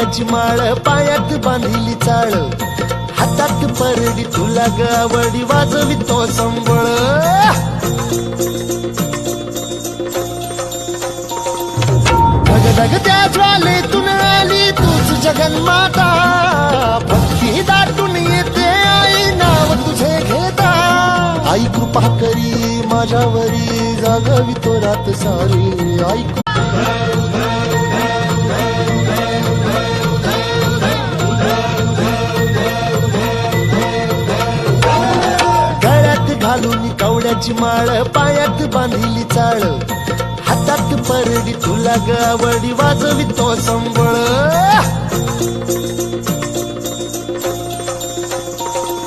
कवड्याची माळ पायात बांधिली चाळ हातात परडी तुला गावडी वाजवितो संबळ धगधगत्या ज्वालेतून आली तूच जगन्माता भक्ती दाटून येते आई नाव तुझे घेता आई कृपा करी माझ्यावरी जागवितो रात सारी आई गळ्यात घालून कवड्याची माळ पायात बांधिली चाळ हातात परडी तुला गावडी वाजवितो संबळ